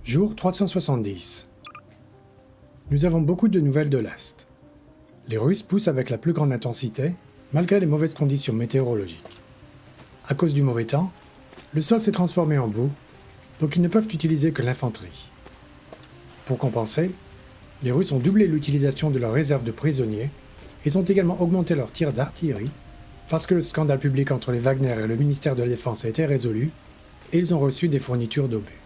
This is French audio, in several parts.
Jour 370. Nous avons beaucoup de nouvelles de l'Est. Les Russes poussent avec la plus grande intensité, malgré les mauvaises conditions météorologiques. À cause du mauvais temps, le sol s'est transformé en boue, donc ils ne peuvent utiliser que l'infanterie. Pour compenser, les Russes ont doublé l'utilisation de leurs réserves de prisonniers et ont également augmenté leurs tirs d'artillerie parce que le scandale public entre les Wagner et le ministère de la Défense a été résolu et ils ont reçu des fournitures d'obus.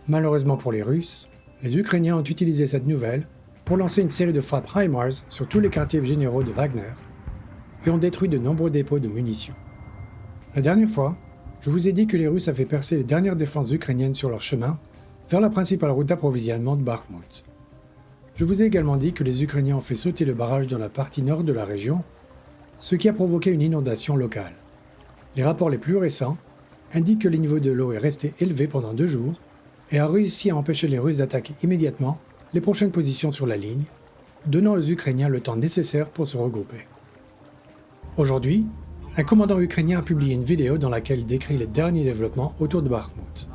Malheureusement pour les Russes, les Ukrainiens ont utilisé cette nouvelle pour lancer une série de frappes HIMARS sur tous les quartiers généraux de Wagner et ont détruit de nombreux dépôts de munitions. La dernière fois, je vous ai dit que les Russes avaient percé les dernières défenses ukrainiennes sur leur chemin vers la principale route d'approvisionnement de Bakhmut. Je vous ai également dit que les Ukrainiens ont fait sauter le barrage dans la partie nord de la région, ce qui a provoqué une inondation locale. Les rapports les plus récents indiquent que le niveau de l'eau est resté élevé pendant 2 jours et a réussi à empêcher les Russes d'attaquer immédiatement les prochaines positions sur la ligne, donnant aux Ukrainiens le temps nécessaire pour se regrouper. Aujourd'hui, un commandant ukrainien a publié une vidéo dans laquelle il décrit les derniers développements autour de Bakhmut.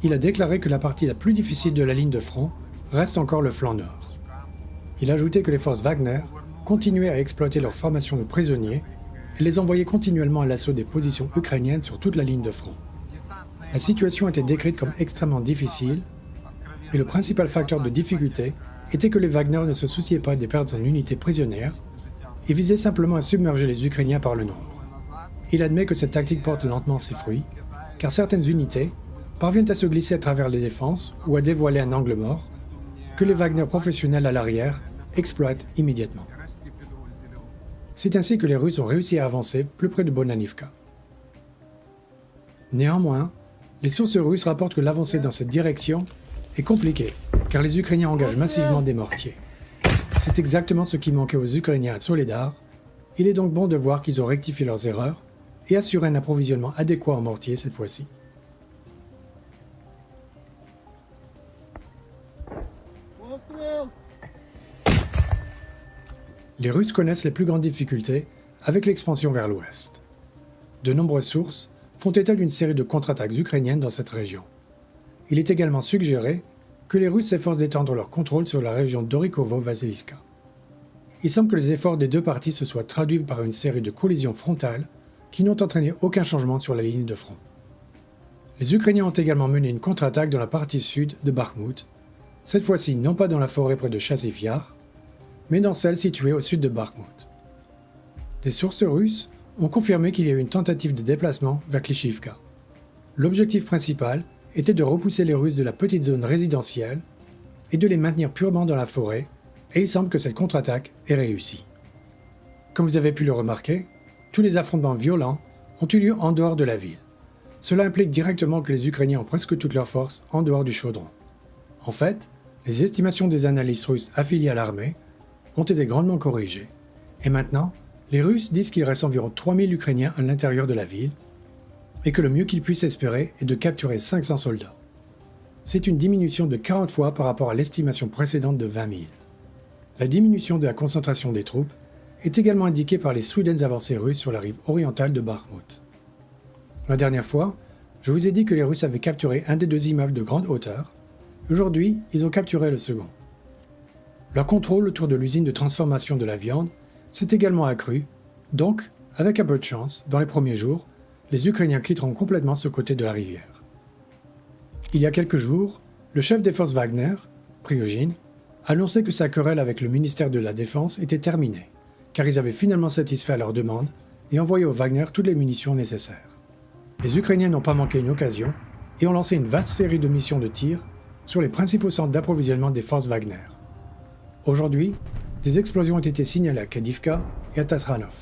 Il a déclaré que la partie la plus difficile de la ligne de front reste encore le flanc nord. Il a ajouté que les forces Wagner continuaient à exploiter leurs formations de prisonniers et les envoyaient continuellement à l'assaut des positions ukrainiennes sur toute la ligne de front. La situation était décrite comme extrêmement difficile et le principal facteur de difficulté était que les Wagner ne se souciaient pas des pertes en unités prisonnières et visaient simplement à submerger les Ukrainiens par le nombre. Il admet que cette tactique porte lentement ses fruits, car certaines unités parviennent à se glisser à travers les défenses ou à dévoiler un angle mort que les Wagner professionnels à l'arrière exploitent immédiatement. C'est ainsi que les Russes ont réussi à avancer plus près de Bonanivka. Néanmoins, les sources russes rapportent que l'avancée dans cette direction est compliquée, car les Ukrainiens engagent massivement des mortiers. C'est exactement ce qui manquait aux Ukrainiens à Soledar. Il est donc bon de voir qu'ils ont rectifié leurs erreurs et assuré un approvisionnement adéquat en mortier cette fois-ci. Les Russes connaissent les plus grandes difficultés avec l'expansion vers l'ouest. De nombreuses sources font état d'une série de contre-attaques ukrainiennes dans cette région. Il est également suggéré que les Russes s'efforcent d'étendre leur contrôle sur la région d'Orikovo-Vasilivka. Il semble que les efforts des deux parties se soient traduits par une série de collisions frontales qui n'ont entraîné aucun changement sur la ligne de front. Les Ukrainiens ont également mené une contre-attaque dans la partie sud de Bakhmut, cette fois-ci non pas dans la forêt près de Chassiv Yar, mais dans celle située au sud de Bakhmut. Des sources russes ont confirmé qu'il y a eu une tentative de déplacement vers Klishivka. L'objectif principal était de repousser les Russes de la petite zone résidentielle et de les maintenir purement dans la forêt, et il semble que cette contre-attaque ait réussi. Comme vous avez pu le remarquer, tous les affrontements violents ont eu lieu en dehors de la ville. Cela implique directement que les Ukrainiens ont presque toutes leurs forces en dehors du chaudron. En fait, les estimations des analystes russes affiliés à l'armée ont été grandement corrigées, et maintenant, les Russes disent qu'il reste environ 3000 Ukrainiens à l'intérieur de la ville, et que le mieux qu'ils puissent espérer est de capturer 500 soldats. C'est une diminution de 40 fois par rapport à l'estimation précédente de 20 000. La diminution de la concentration des troupes est également indiquée par les soudaines avancées russes sur la rive orientale de Bakhmut. La dernière fois, je vous ai dit que les Russes avaient capturé un des 2 immeubles de grande hauteur. Aujourd'hui, ils ont capturé le second. Leur contrôle autour de l'usine de transformation de la viande s'est également accru, donc, avec un peu de chance, dans les premiers jours, les Ukrainiens quitteront complètement ce côté de la rivière. Il y a quelques jours, le chef des forces Wagner, Prigojine, annonçait que sa querelle avec le ministère de la Défense était terminée, car ils avaient finalement satisfait à leur demande et envoyé aux Wagner toutes les munitions nécessaires. Les Ukrainiens n'ont pas manqué une occasion et ont lancé une vaste série de missions de tir sur les principaux centres d'approvisionnement des forces Wagner. Aujourd'hui, des explosions ont été signalées à Kadivka et à Tasranov.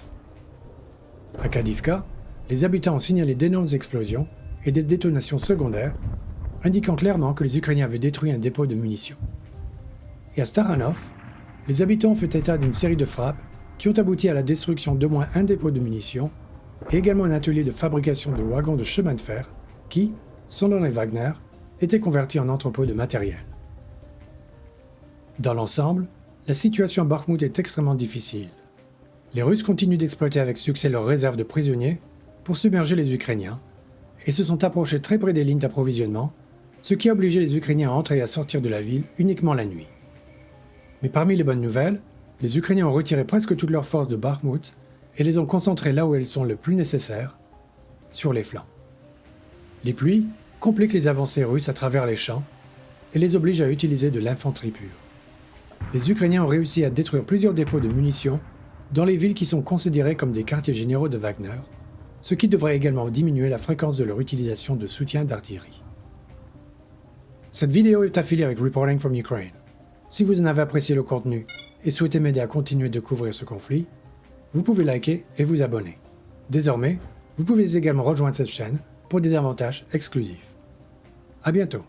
À Kadivka, les habitants ont signalé d'énormes explosions et des détonations secondaires, indiquant clairement que les Ukrainiens avaient détruit un dépôt de munitions. Et à Staranov, les habitants ont fait état d'une série de frappes qui ont abouti à la destruction d'au moins un dépôt de munitions et également un atelier de fabrication de wagons de chemin de fer qui, selon les Wagner, était converti en entrepôt de matériel. Dans l'ensemble, la situation à Bakhmut est extrêmement difficile. Les Russes continuent d'exploiter avec succès leurs réserves de prisonniers pour submerger les Ukrainiens et se sont approchés très près des lignes d'approvisionnement ce qui a obligé les Ukrainiens à entrer et à sortir de la ville uniquement la nuit. Mais parmi les bonnes nouvelles, les Ukrainiens ont retiré presque toutes leurs forces de Bakhmut et les ont concentrées là où elles sont le plus nécessaires, sur les flancs. Les pluies compliquent les avancées russes à travers les champs et les obligent à utiliser de l'infanterie pure. Les Ukrainiens ont réussi à détruire plusieurs dépôts de munitions dans les villes qui sont considérées comme des quartiers généraux de Wagner, ce qui devrait également diminuer la fréquence de leur utilisation de soutien d'artillerie. Cette vidéo est affiliée avec Reporting from Ukraine. Si vous en avez apprécié le contenu et souhaitez m'aider à continuer de couvrir ce conflit, vous pouvez liker et vous abonner. Désormais, vous pouvez également rejoindre cette chaîne pour des avantages exclusifs. À bientôt.